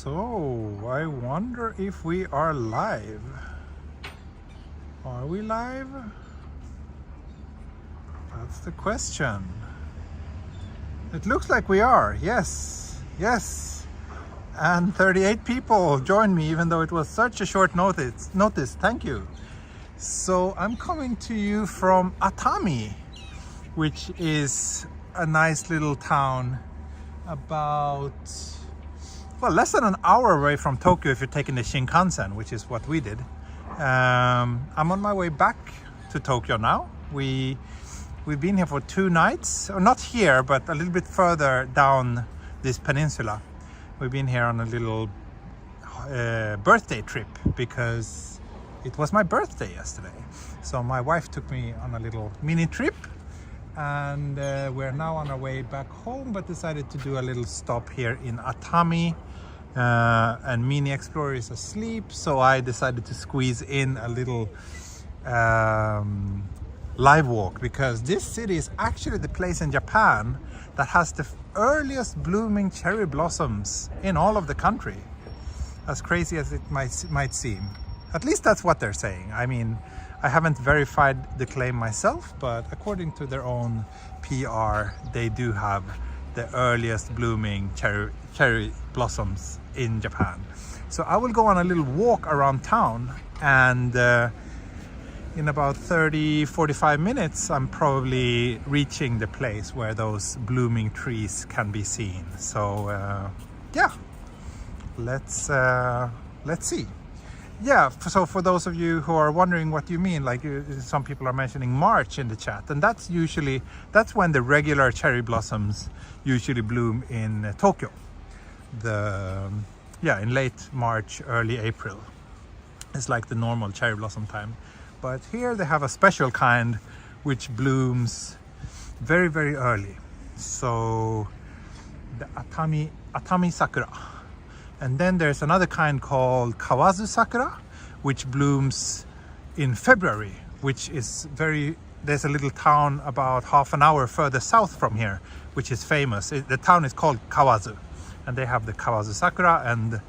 So, I wonder if we are live. Are we live? That's the question. It looks like we are. Yes, yes. And 38 people joined me, even though it was such a short notice. Thank you. So I'm coming to you from Atami, which is a nice little town about, well, less than an hour away from Tokyo if you're taking the Shinkansen, which is what we did. I'm on my way back to Tokyo now. We've been here for 2 nights, or not here, but a little bit further down this peninsula. We've been here on a little birthday trip because it was my birthday yesterday. So my wife took me on a little mini trip, and we're now on our way back home, but decided to do a little stop here in Atami. And Mini Explorer is asleep, so I decided to squeeze in a little live walk, because this city is actually the place in Japan that has the earliest blooming cherry blossoms in all of the country. As crazy as it might seem. At least that's what they're saying. I mean, I haven't verified the claim myself, but according to their own PR, they do have the earliest blooming cherry blossoms in Japan. So I will go on a little walk around town, and in about 30-45 minutes I'm probably reaching the place where those blooming trees can be seen. So yeah, let's see. Yeah, so for those of you who are wondering what you mean, like some people are mentioning March in the chat, and that's when the regular cherry blossoms usually bloom in Tokyo. In late March, early April. It's like the normal cherry blossom time. But here they have a special kind which blooms very, very early. So the Atami Sakura. And then there's another kind called Kawazu Sakura, which blooms in February, which is there's a little town about half an hour further south from here, which is famous. The town is called Kawazu, and they have the Kawazu Sakura, and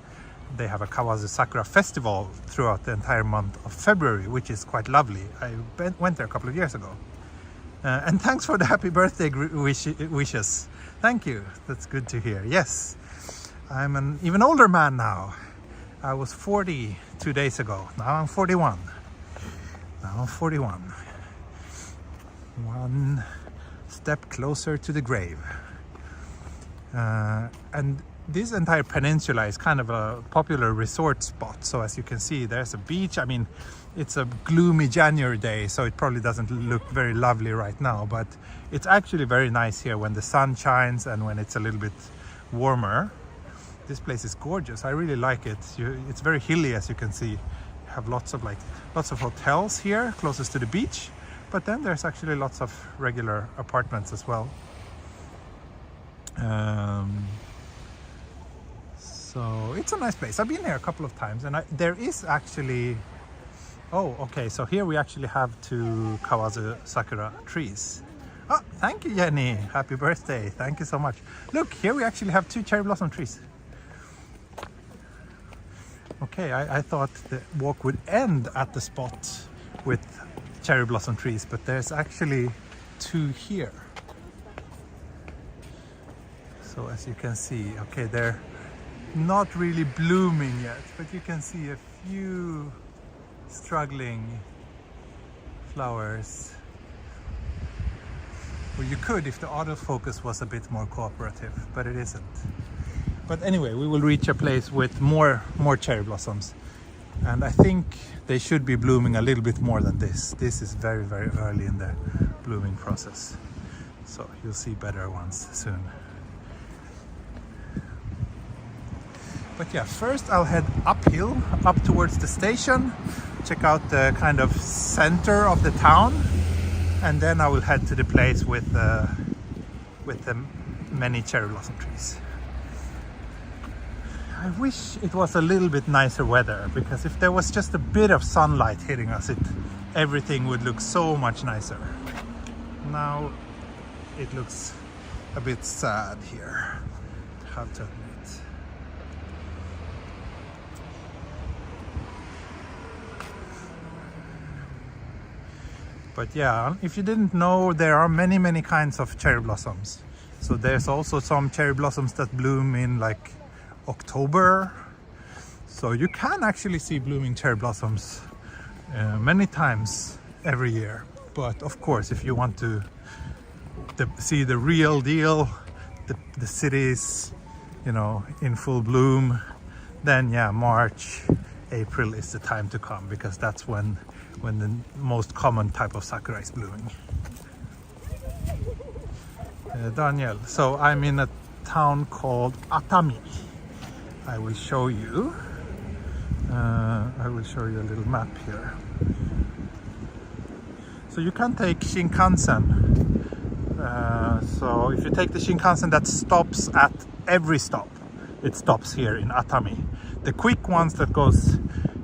they have a Kawazu Sakura festival throughout the entire month of February, which is quite lovely. I went there a couple of years ago. And thanks for the happy birthday wishes. Thank you. That's good to hear. Yes. I'm an even older man now. I was 40 2 days ago. Now I'm 41. One step closer to the grave. And this entire peninsula is kind of a popular resort spot. So as you can see, there's a beach. I mean, it's a gloomy January day, so it probably doesn't look very lovely right now, but it's actually very nice here when the sun shines and when it's a little bit warmer. This place is gorgeous. I really like it. It's very hilly, as you can see. You have lots of hotels here closest to the beach, but then there's actually lots of regular apartments as well. So it's a nice place. I've been here a couple of times, and there is actually, oh, okay, so here we actually have 2 Kawazu Sakura trees. Oh, thank you, Jenny. Happy birthday. Thank you so much. Look, here we actually have 2 cherry blossom trees. Okay, I thought the walk would end at the spot with cherry blossom trees, but there's actually 2 here. So as you can see, okay, they're not really blooming yet, but you can see a few struggling flowers. Well, you could if the autofocus was a bit more cooperative, but it isn't. But anyway, we will reach a place with more cherry blossoms, and I think they should be blooming a little bit more than this. This is very, very early in the blooming process, so you'll see better ones soon. But yeah, first I'll head uphill, up towards the station, check out the kind of center of the town, and then I will head to the place with the many cherry blossom trees. I wish it was a little bit nicer weather, because if there was just a bit of sunlight hitting us, everything would look so much nicer. Now it looks a bit sad here, I have to admit. But yeah, if you didn't know, there are many kinds of cherry blossoms. So there's also some cherry blossoms that bloom in like October. So you can actually see blooming cherry blossoms many times every year. But of course, if you want to see the real deal, the cities, you know, in full bloom, then yeah, March, April is the time to come, because that's when the most common type of sakura is blooming. Daniel, so I'm in a town called Atami. I will show you a little map here. So you can take Shinkansen. So if you take the Shinkansen, that stops at every stop. It stops here in Atami. The quick ones that goes,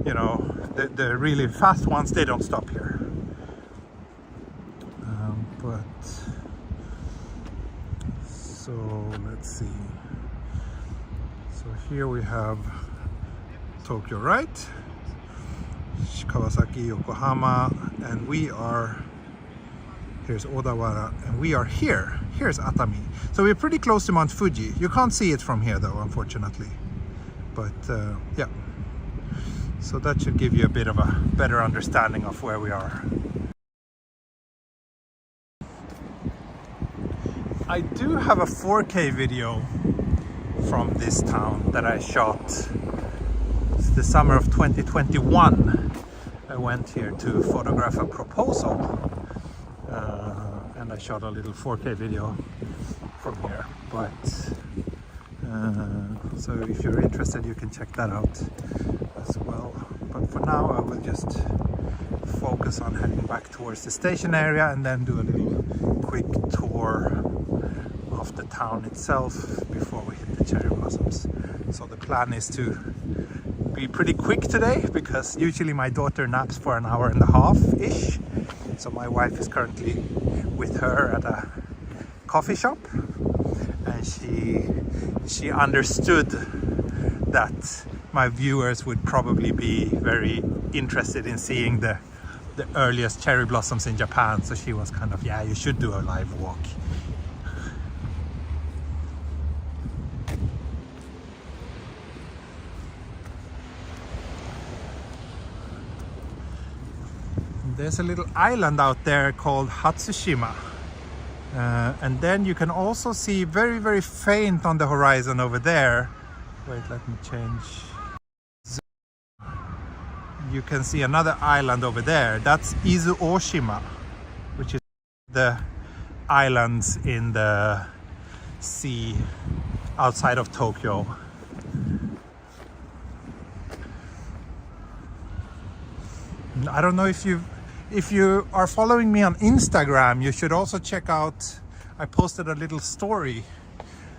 you know, the really fast ones, they don't stop here. So let's see. So here we have Tokyo, right? Kawasaki, Yokohama, and we are, here's Odawara, and we are here. Here's Atami. So we're pretty close to Mount Fuji. You can't see it from here though, unfortunately. But yeah. So that should give you a bit of a better understanding of where we are. I do have a 4K video from this town that I shot. It's the summer of 2021. I went here to photograph a proposal, and I shot a little 4K video from here. But so if you're interested, you can check that out as well. But for now, I will just focus on heading back towards the station area and then do a little quick tour of the town itself before we hit the cherry blossoms. So the plan is to be pretty quick today, because usually my daughter naps for an hour and a half-ish. So my wife is currently with her at a coffee shop, and she understood that my viewers would probably be very interested in seeing the earliest cherry blossoms in Japan. So she was kind of, yeah, you should do a live walk. There's a little island out there called Hatsushima. And then you can also see very faint on the horizon over there. Wait, let me change. You can see another island over there. That's Izu-Oshima, which is the islands in the sea outside of Tokyo. I don't know if you are following me on Instagram, you should also check out, I posted a little story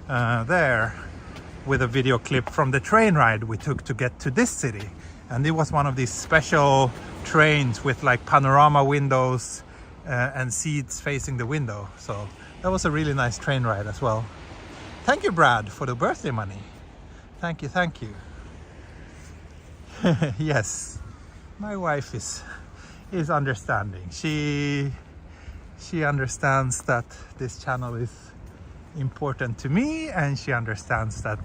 there with a video clip from the train ride we took to get to this city. And it was one of these special trains with like panorama windows and seats facing the window. So that was a really nice train ride as well. Thank you, Brad, for the birthday money. Thank you, thank you. Yes, my wife is understanding. She understands that this channel is important to me, and she understands that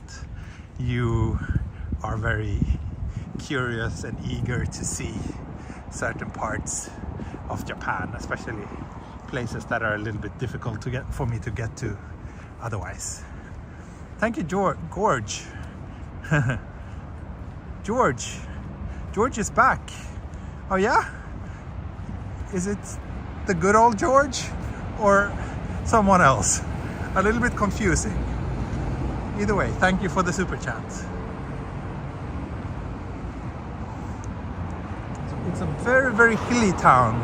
you are very curious and eager to see certain parts of Japan, especially places that are a little bit difficult to get for me to get to otherwise. Thank you, George. George is back. Oh yeah? Is it the good old George or someone else? A little bit confusing. Either way, thank you for the super chat. It's a very hilly town.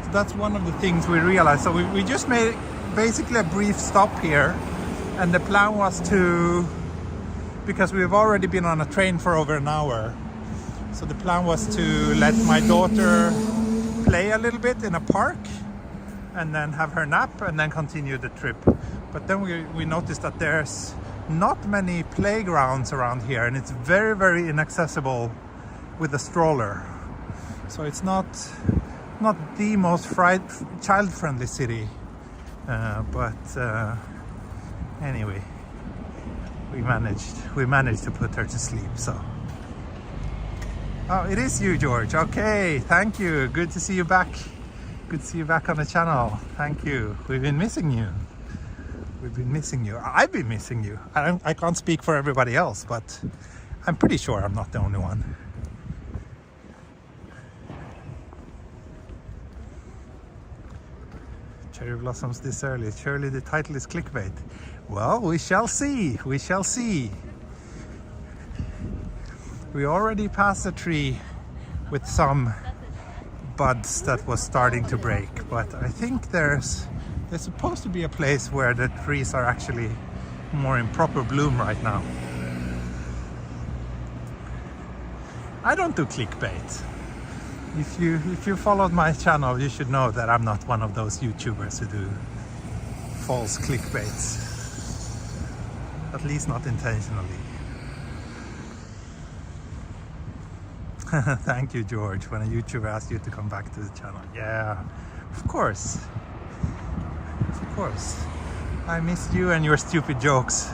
So that's one of the things we realized. So we just made basically a brief stop here, and the plan was to, because we've already been on a train for over an hour, so the plan was to let my daughter play a little bit in a park and then have her nap and then continue the trip. But then we noticed that there's not many playgrounds around here, and it's very inaccessible with a stroller. So it's not not the most child-friendly city, but anyway, we managed to put her to sleep. So, oh, it is you, George. Okay, thank you. Good to see you back. Good to see you back on the channel. Thank you. We've been missing you. We've been missing you. I've been missing you. I can't speak for everybody else, but I'm pretty sure I'm not the only one. Cherry blossoms this early. Surely the title is clickbait. Well, we shall see. We shall see. We already passed a tree with some buds that was starting to break, but I think there's supposed to be a place where the trees are actually more in proper bloom right now. I don't do clickbait. If you followed my channel, you should know that I'm not one of those YouTubers who do false clickbaits. At least not intentionally. Thank you, George, when a YouTuber asks you to come back to the channel. Yeah, of course. Of course. I miss you and your stupid jokes.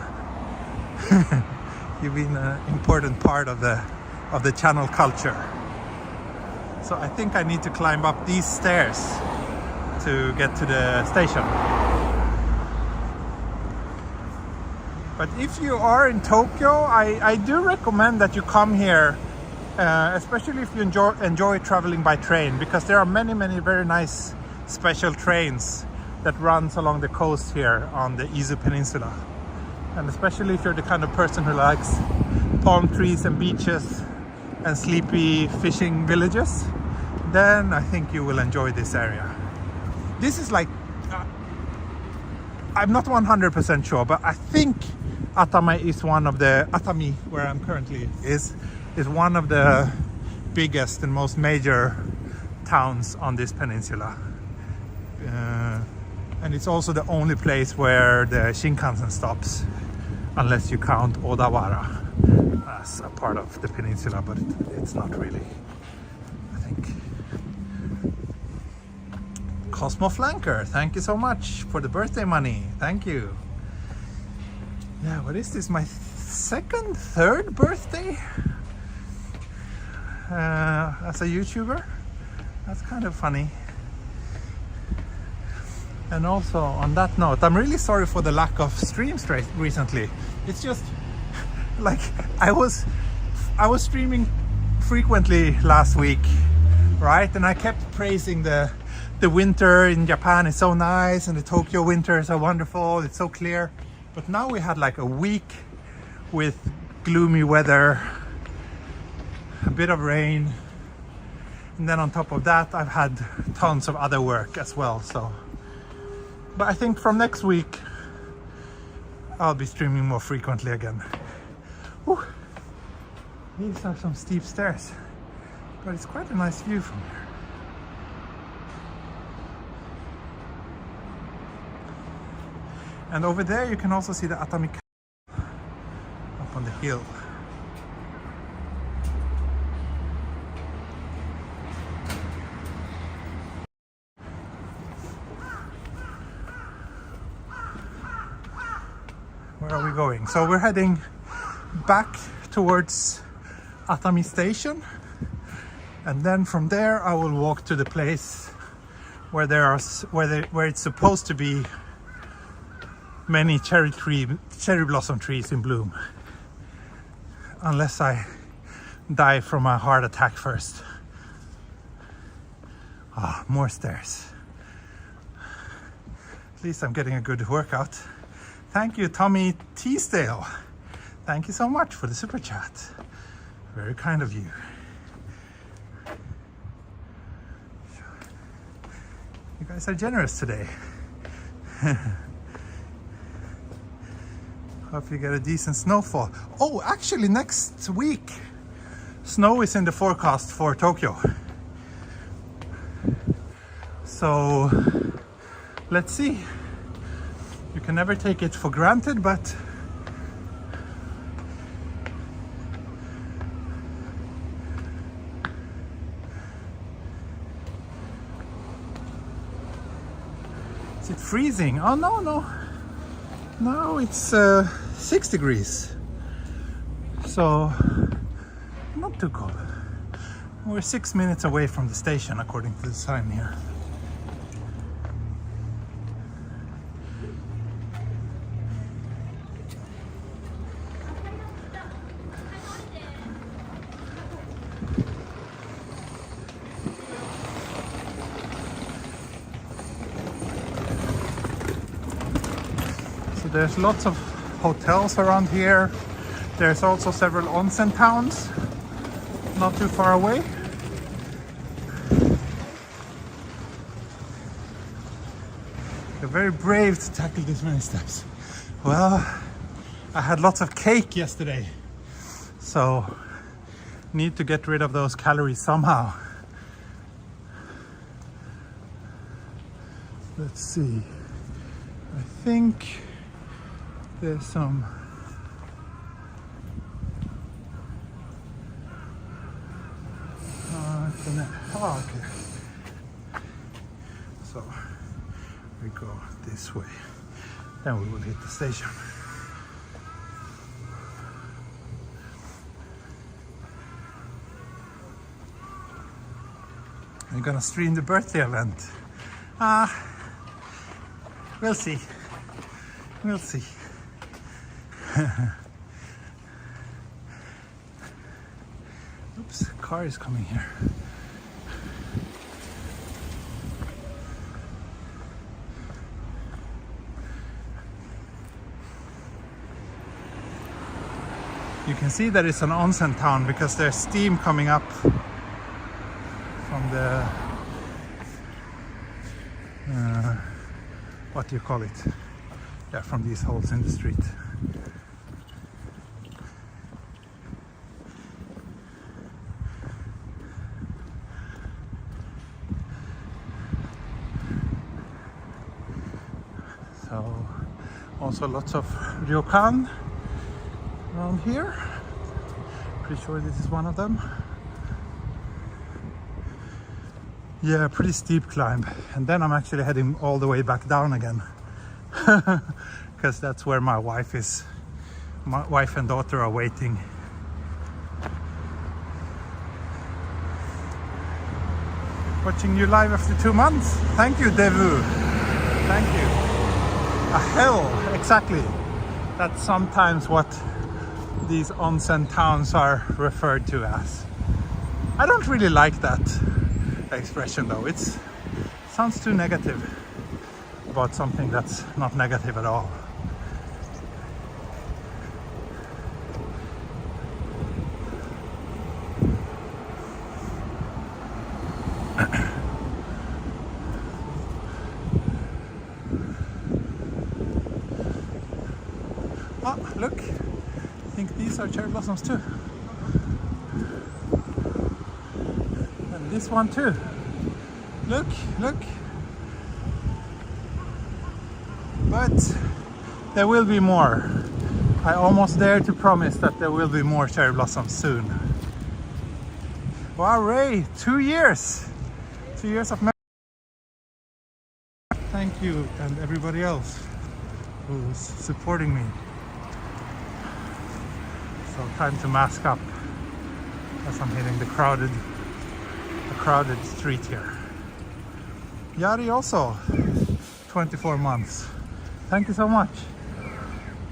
You've been an important part of the channel culture. So I think I need to climb up these stairs to get to the station. But if you are in Tokyo, I do recommend that you come here, especially if you enjoy traveling by train, because there are many very nice special trains that runs along the coast here on the Izu Peninsula. And especially if you're the kind of person who likes palm trees and beaches and sleepy fishing villages, then I think you will enjoy this area. This is like, I'm not 100% sure, but I think Atami is one of the, Atami, where I'm currently, is one of the biggest and most major towns on this peninsula. And it's also the only place where the Shinkansen stops, unless you count Odawara as a part of the peninsula, but it's not really, I think. Cosmo Flanker, thank you so much for the birthday money. Thank you. Yeah, what is this? My third birthday as a YouTuber? That's kind of funny. And also on that note, I'm really sorry for the lack of streams recently. It's just like I was streaming frequently last week, right? And I kept praising the winter in Japan is so nice, and the Tokyo winter is so wonderful, it's so clear. But now we had like a week with gloomy weather, a bit of rain, and then on top of that I've had tons of other work as well. So, but I think from next week I'll be streaming more frequently again. Whew. These are some steep stairs, but it's quite a nice view from here. And over there you can also see the Atami up on the hill. Where are we going? So we're heading back towards Atami station, and then from there I will walk to the place where where it's supposed to be many cherry blossom trees in bloom, unless I die from a heart attack first. Ah, more stairs. At least I'm getting a good workout. Thank you, Tommy Teasdale. Thank you so much for the super chat. Very kind of you. You guys are generous today. Hope you get a decent snowfall. Oh, actually next week snow is in the forecast for Tokyo. So let's see. You can never take it for granted, but Is it freezing? Oh no, no. Now it's 6 degrees. So not too cold. We're 6 minutes away from the station according to the sign here. So there's lots of hotels around here. There's also several onsen towns not too far away. You're very brave to tackle this many steps. Well, I had lots of cake yesterday, so need to get rid of those calories somehow. Let's see. I think there's some oh, okay. So we go this way, then we will hit the station. I'm gonna stream the birthday event. We'll see. We'll see. Oops, car is coming here. You can see that it's an onsen town because there's steam coming up from the what do you call it? Yeah, from these holes in the street. So also lots of ryokan around here. Pretty sure this is one of them. Yeah, pretty steep climb, and then I'm actually heading all the way back down again because that's where my wife is. My wife and daughter are waiting. Watching you live after 2 months. Thank you, Devu. Thank you. A hell, exactly. That's sometimes what these onsen towns are referred to as. I don't really like that expression though. It sounds too negative about something that's not negative at all. Oh, look, I think these are cherry blossoms too. And this one too. Look, look. But there will be more. I almost dare to promise that there will be more cherry blossoms soon. Wow, Ray, 2 years. 2 years of memory. Thank you and everybody else who's supporting me. So time to mask up as I'm hitting the crowded street here. Yari also 24 months. Thank you so much.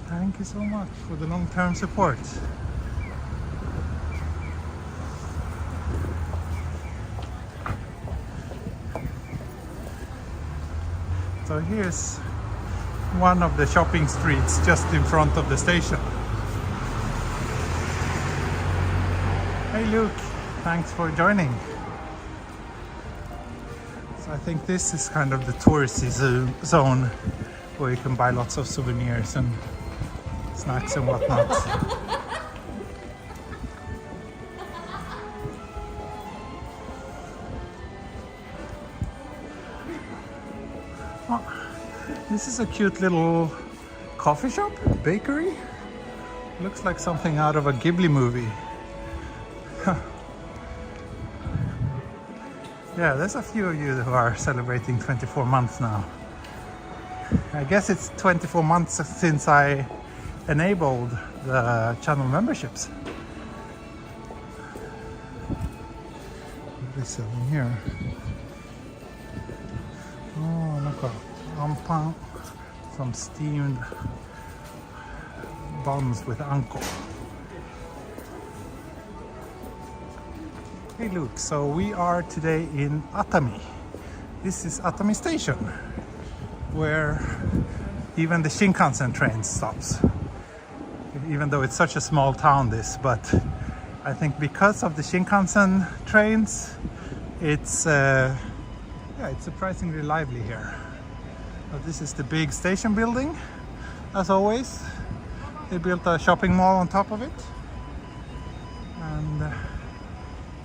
Thank you so much for the long-term support. So here's one of the shopping streets just in front of the station. Hey Luke, thanks for joining. So I think this is kind of the touristy zone where you can buy lots of souvenirs and snacks and whatnot. Oh, this is a cute little coffee shop, bakery. Looks like something out of a Ghibli movie. Yeah, there's a few of you who are celebrating 24 months now. I guess it's 24 months since I enabled the channel memberships. What is selling here? Oh, look at ampan, some steamed buns with anko. Hey Luke, so we are today in Atami. This is Atami Station, where even the Shinkansen train stops. Even though it's such a small town but I think because of the Shinkansen trains, it's surprisingly lively here. But this is the big station building, as always. They built a shopping mall on top of it. And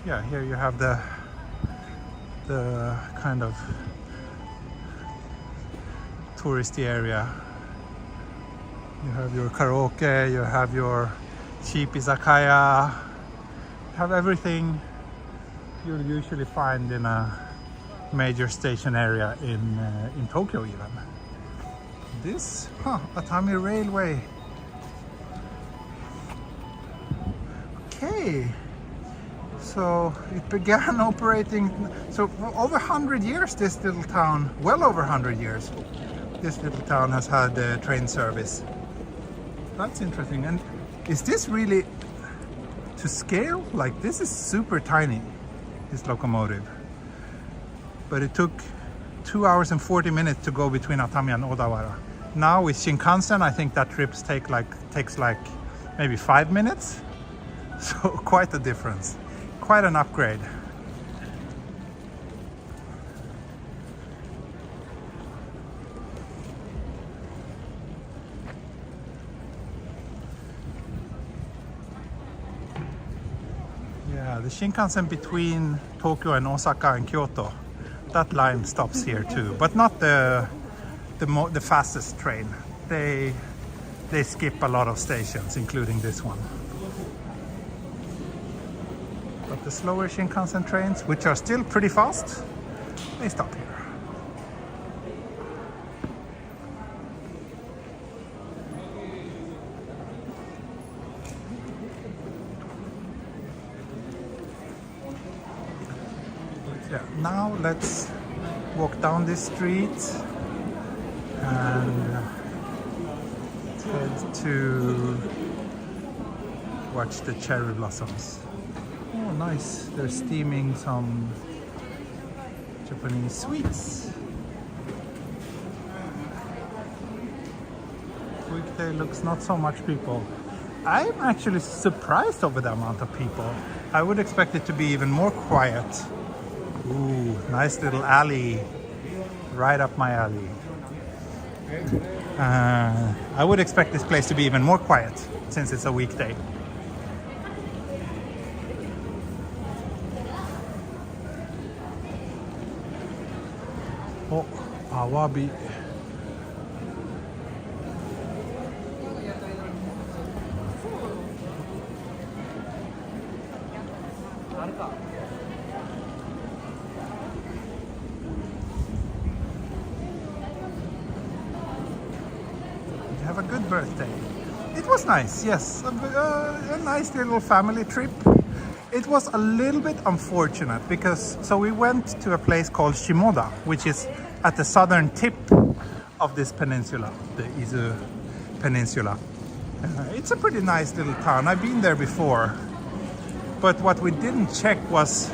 yeah, here you have the kind of touristy area. You have your karaoke, you have your cheap izakaya, you have everything you'll usually find in a major station area in Tokyo even. This, Atami Railway. Okay, so it began operating, so over 100 years this little town, well over 100 years, this little town has had train service. That's interesting. And is this really to scale? Like, this is super tiny, this locomotive. But it took 2 hours and 40 minutes to go between Atami and Odawara. Now with Shinkansen, I think that trip takes like maybe 5 minutes. So quite a difference, quite an upgrade. Yeah, the Shinkansen between Tokyo and Osaka and Kyoto, that line stops here too, but not the fastest train. They skip a lot of stations, including this one. But the slower Shinkansen trains, which are still pretty fast, they stop here. Yeah, now let's walk down this street and head to watch the cherry blossoms. Oh, nice. They're steaming some Japanese sweets. Weekday looks not so much people. I'm actually surprised over the amount of people. I would expect it to be even more quiet. Ooh, nice little alley. Right up my alley. I would expect this place to be even more quiet since it's a weekday. Oh, awabi. You have a good birthday. It was nice, yes. A nice little family trip. It was a little bit unfortunate because we went to a place called Shimoda, which is at the southern tip of this peninsula, the Izu Peninsula. It's a pretty nice little town. I've been there before, but what we didn't check was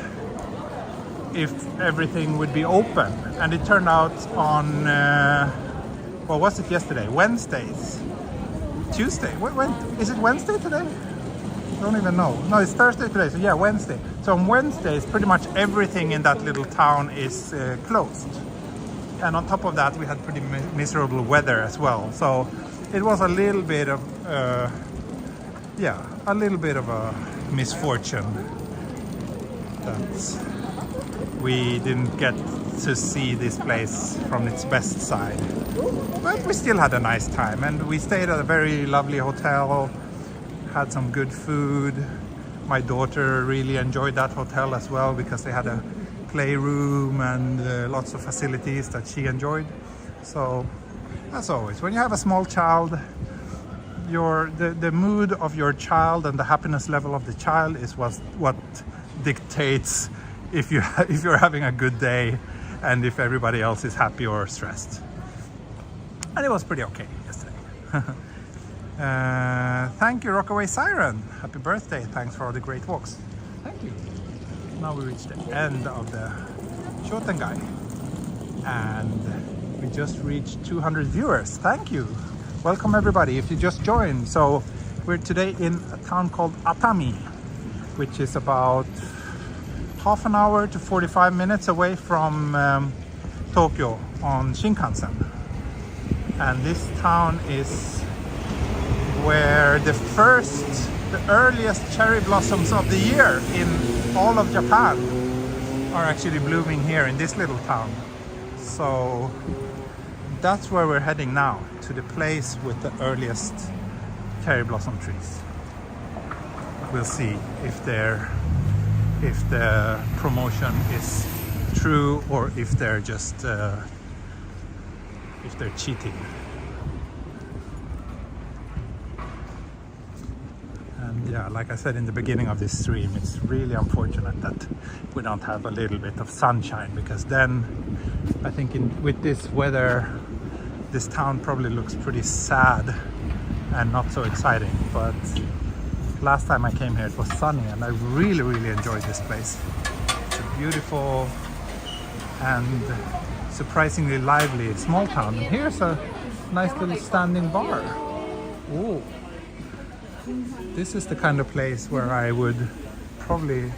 if everything would be open, and it turned out on what was it yesterday? Wednesdays, Tuesday. When is it? Wednesday today? I don't even know. No, it's Thursday today, so yeah, Wednesday. So on Wednesdays, pretty much everything in that little town is closed. And on top of that, we had pretty miserable weather as well. So it was a little bit of, a misfortune that we didn't get to see this place from its best side. But we still had a nice time, and we stayed at a very lovely hotel. Had some good food. My daughter really enjoyed that hotel as well because they had a playroom and lots of facilities that she enjoyed. So As always, when you have a small child, the mood of your child and the happiness level of the child is what dictates if you're having a good day and if everybody else is happy or stressed. And it was pretty okay yesterday. Thank you, Rockaway Siren. Happy birthday. Thanks for all the great walks. Thank you. Now we reached the end of the Shotengai. And we just reached 200 viewers. Thank you. Welcome everybody if you just joined. So we're today in a town called Atami, which is about half an hour to 45 minutes away from Tokyo on Shinkansen. And this town is where the earliest cherry blossoms of the year in all of Japan are actually blooming here in this little town. So that's where we're heading now, to the place with the earliest cherry blossom trees. We'll see if the promotion is true or if they're just if they're cheating. And yeah, like I said in the beginning of this stream, it's really unfortunate that we don't have a little bit of sunshine, because then I think with this weather this town probably looks pretty sad and not so exciting. But last time I came here it was sunny and I really enjoyed this place. It's a beautiful and surprisingly lively small town. And here's a nice little standing bar. Ooh. This is the kind of place where I would probably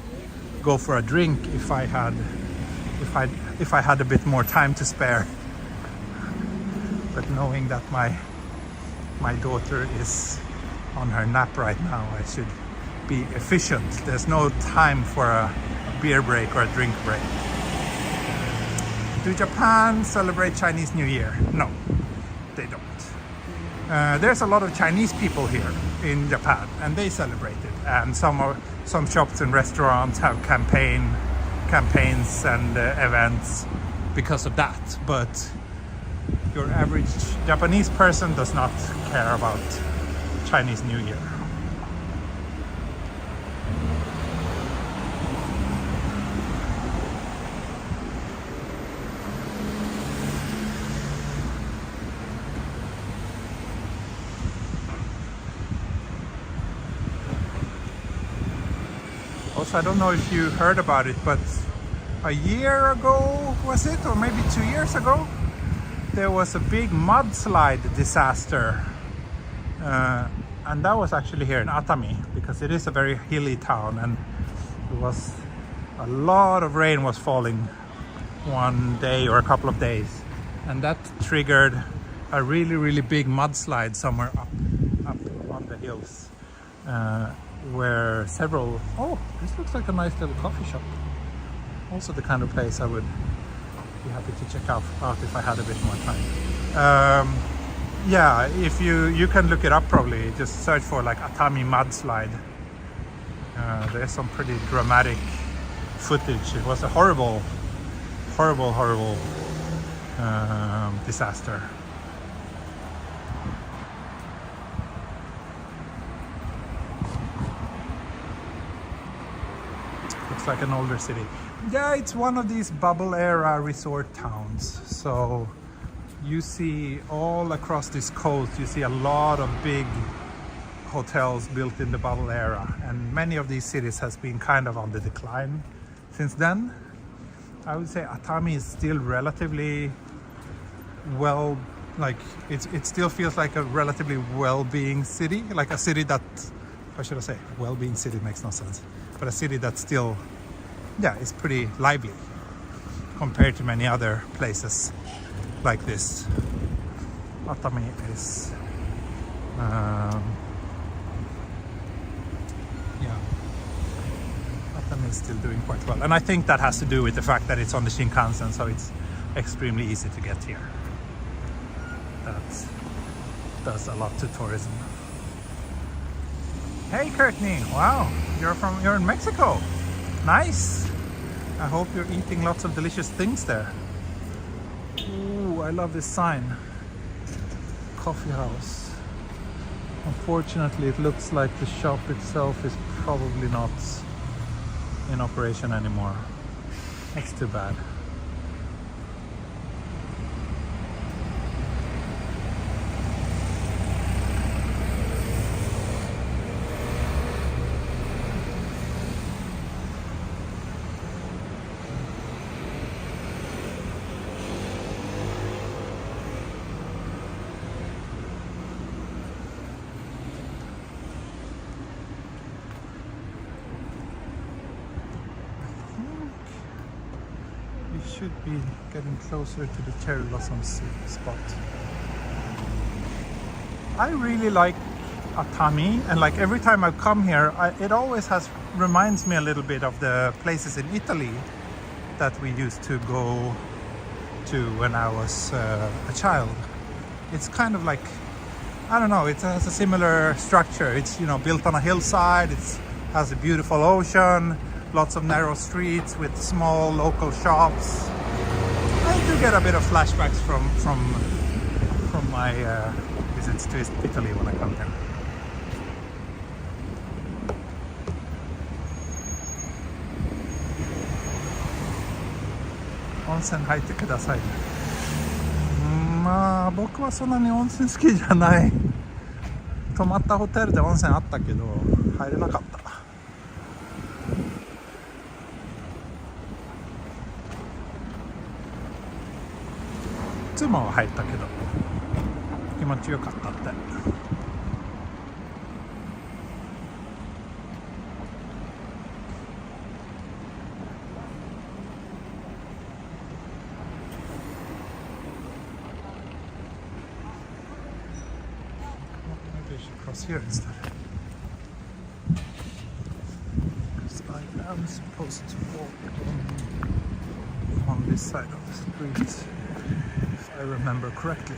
go for a drink if I had a bit more time to spare. But knowing that my daughter is on her nap right now, I should be efficient. There's no time for a beer break or a drink break. Do Japan celebrate Chinese New Year? No, they don't. There's a lot of Chinese people here in Japan and they celebrate it. And some shops and restaurants have campaigns and events because of that. But your average Japanese person does not care about Chinese New Year. Also, I don't know if you heard about it, but a year ago, was it? Or maybe 2 years ago? There was a big mudslide disaster, and that was actually here in Atami, because it is a very hilly town and it was a lot of rain was falling one day or a couple of days, and that triggered a really big mudslide somewhere up on the hills, where several... Oh, this looks like a nice little coffee shop. Also the kind of place I would be happy to check out if I had a bit more time. Yeah, if you can look it up, probably just search for like Atami mudslide. There's some pretty dramatic footage. It was a horrible disaster. Looks like an older city. Yeah, it's one of these bubble era resort towns. So you see all across this coast, you see a lot of big hotels built in the bubble era, and many of these cities has been kind of on the decline since then. I would say Atami is still relatively well, like it still feels like a relatively well-being city, like a city that, how should I say, well-being city makes no sense, but a city that still, yeah, is pretty lively compared to many other places like this. Atami is Atami is still doing quite well, and I think that has to do with the fact that it's on the Shinkansen, so it's extremely easy to get here. That does a lot to tourism. Hey Courtney, wow, you're in Mexico. Nice. I hope you're eating lots of delicious things there. Ooh, I love this sign. coffee house. Unfortunately, it looks like the shop itself is probably not in operation anymore. That's too bad. Should be getting closer to the cherry blossom spot. I really like Atami, and like every time I come here, it always reminds me a little bit of the places in Italy that we used to go to when I was a child. It's kind of like, I don't know, it has a similar structure. It's, you know, built on a hillside. It has a beautiful ocean. Lots of narrow streets with small local shops. I do get a bit of flashbacks from my visits to Italy when I come here. Onsen 入ってください。まあ僕はそんなに温泉好きじゃない。泊まったホテルで温泉あったけど入れなかった。妻は入ったけど気持ちよかったって。Maybe I should cross here instead. Because I am supposed to walk on this side of the street. I remember correctly.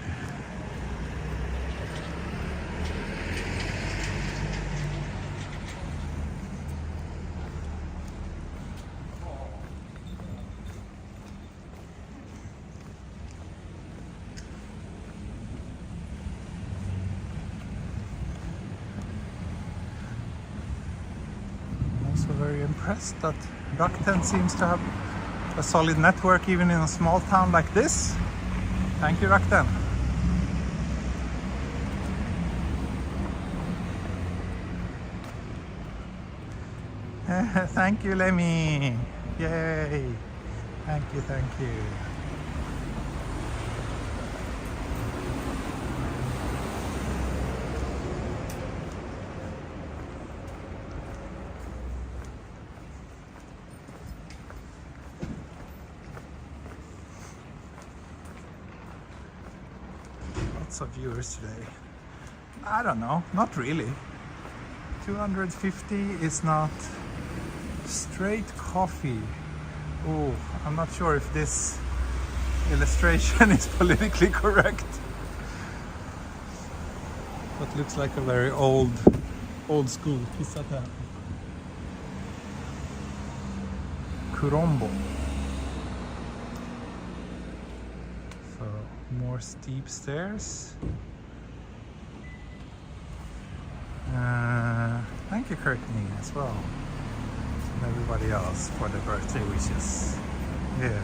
I'm also very impressed that Rakuten seems to have a solid network even in a small town like this. Thank you, Rakuten. Thank you, Lemmy. Yay. Thank you, thank you. Of viewers today. I don't know, not really. 250 is not straight coffee. Oh, I'm not sure if this illustration is politically correct. That looks like a very old school pizza. Kurombo. More steep stairs. Thank you, Courtney, as well, and everybody else for the birthday wishes. Yeah.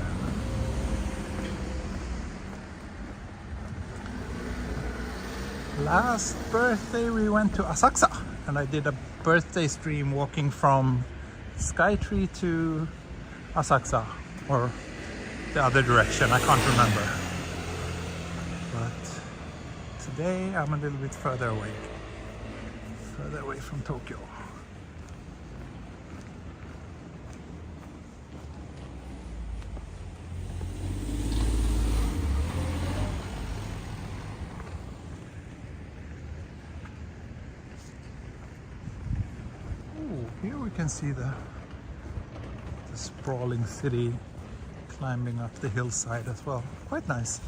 Last birthday we went to Asakusa, and I did a birthday stream walking from Skytree to Asakusa, or the other direction, I can't remember. But today I'm a little bit further away from Tokyo. Ooh, here we can see the sprawling city climbing up the hillside as well. Quite nice.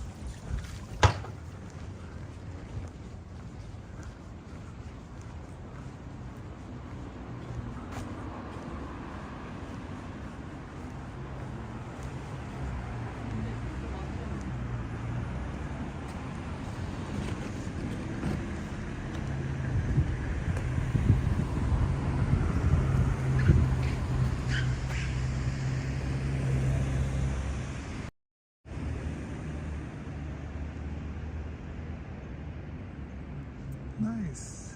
nice.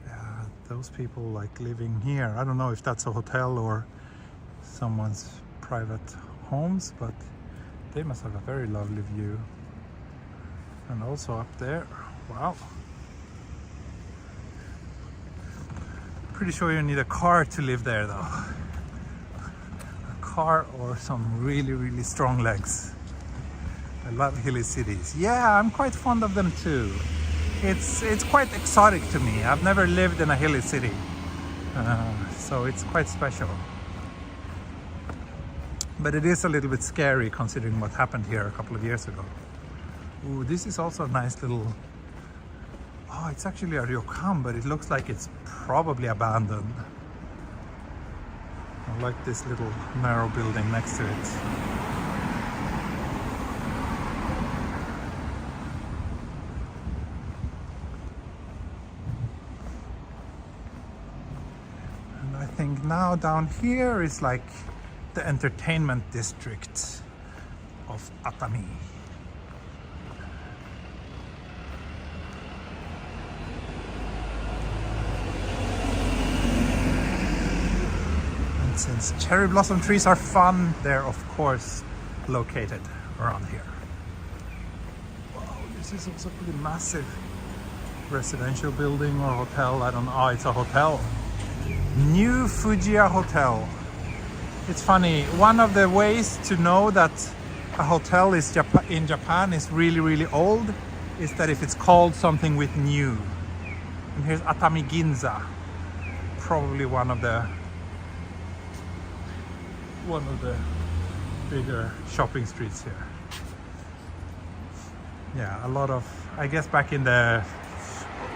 Yeah, those people like living here. I don't know if that's a hotel or someone's private homes, but they must have a very lovely view. And also up there, wow. Pretty sure you need a car to live there though. A car or some really strong legs. I love hilly cities. Yeah, I'm quite fond of them too. It's quite exotic to me. I've never lived in a hilly city, so it's quite special. But it is a little bit scary considering what happened here a couple of years ago. Ooh, this is also a nice little... Oh, it's actually a ryokan, but it looks like it's probably abandoned. I like this little narrow building next to it. And I think now down here is like the entertainment district of Atami. And since cherry blossom trees are fun, they're of course located around here. Wow, this is also pretty massive residential building or hotel. I don't know. Oh, it's a hotel. New Fujiya Hotel. It's funny, one of the ways to know that a hotel is in Japan is really old is that if it's called something with new. And here's Atami Ginza, probably one of the bigger shopping streets here. Yeah, a lot of, I guess back in the,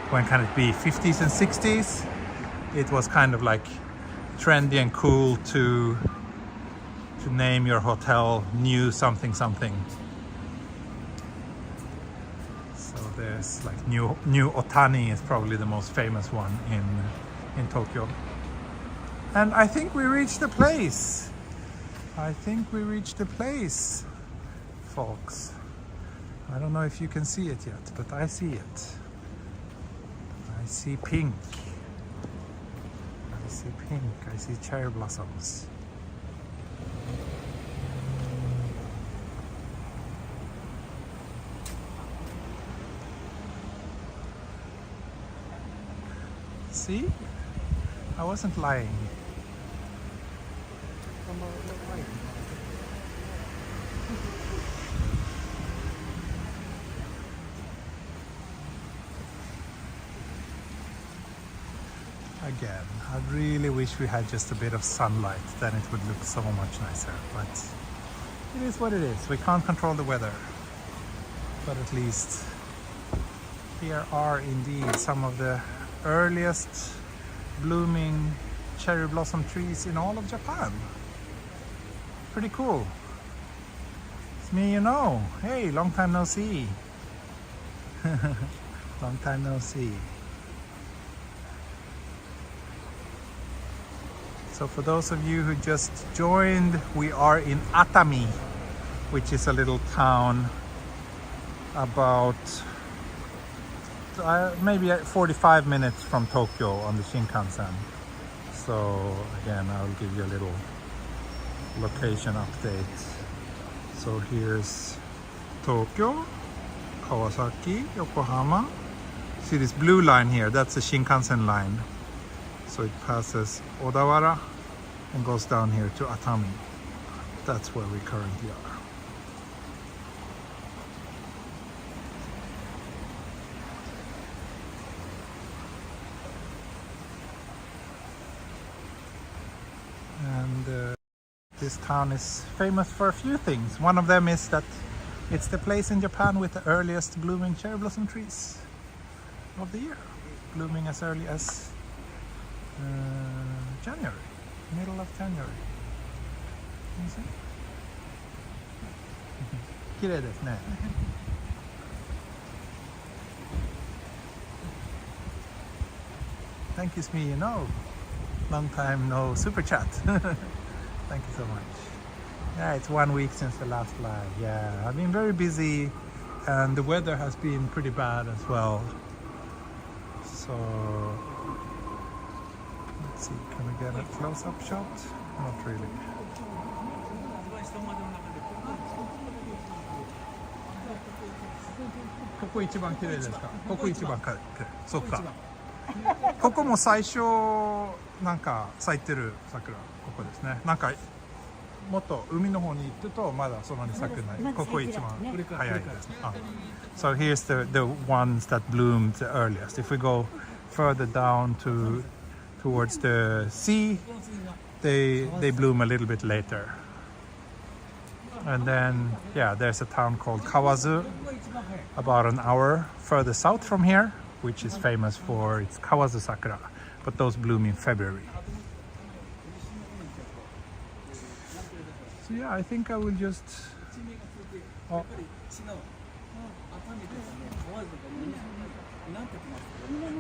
when can it be, 50s and 60s, it was kind of like trendy and cool to name your hotel new something. So there's like new Otani is probably the most famous one in Tokyo. And I think we reached the place. Folks. I don't know if you can see it yet, but I see it. I see pink. I see cherry blossoms. See? I wasn't lying. Again, I really wish we had just a bit of sunlight, then it would look so much nicer, but it is what it is. We can't control the weather, but at least here are indeed some of the earliest blooming cherry blossom trees in all of Japan. Pretty cool. It's me, you know. Hey, long time no see. Long time no see. So for those of you who just joined, we are in Atami, which is a little town about maybe 45 minutes from Tokyo on the Shinkansen. So again, I'll give you a little location update. So here's Tokyo, Kawasaki, Yokohama. See this blue line here, that's the Shinkansen line. So it passes Odawara and goes down here to Atami. That's where we currently are. And this town is famous for a few things. One of them is that it's the place in Japan with the earliest blooming cherry blossom trees of the year. Blooming as early as January, middle of January. You see? 綺麗ですね。Thank you, Smee. Long time no super chat. Thank you so much. Yeah, it's 1 week since the last live. Yeah, I've been very busy and the weather has been pretty bad as well. So let's see, can we get a close-up shot? Not really. ここ一番綺麗ですか。ここ一番綺麗。そっか。ここも最初なんか咲いてる桜、ここですね。なんかもっと海の方に行くとまだそんなに咲くない。ここ一番早いですね。So here's the ones that bloomed the earliest. If we go further down towards the sea, they bloom a little bit later. And then, yeah, there's a town called Kawazu, about an hour further south from here, which is famous for its Kawazu Sakura, but those bloom in February. So yeah, I think I will just... Oh.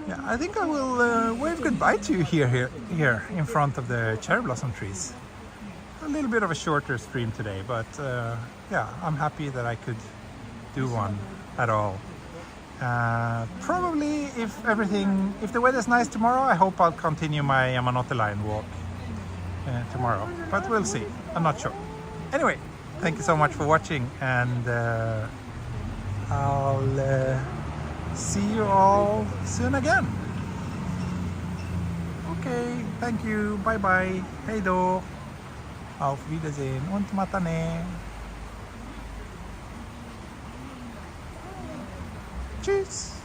Yeah, I think I will wave goodbye to you here in front of the cherry blossom trees. A little bit of a shorter stream today, but yeah, I'm happy that I could do one at all. Probably if the weather's nice tomorrow, I hope I'll continue my Yamanote line walk tomorrow, but we'll see. I'm not sure. Anyway, thank you so much for watching, and I'll see you all soon again. Okay, thank you. Bye bye. Hey do. Auf Wiedersehen und mata ne. Tschüss.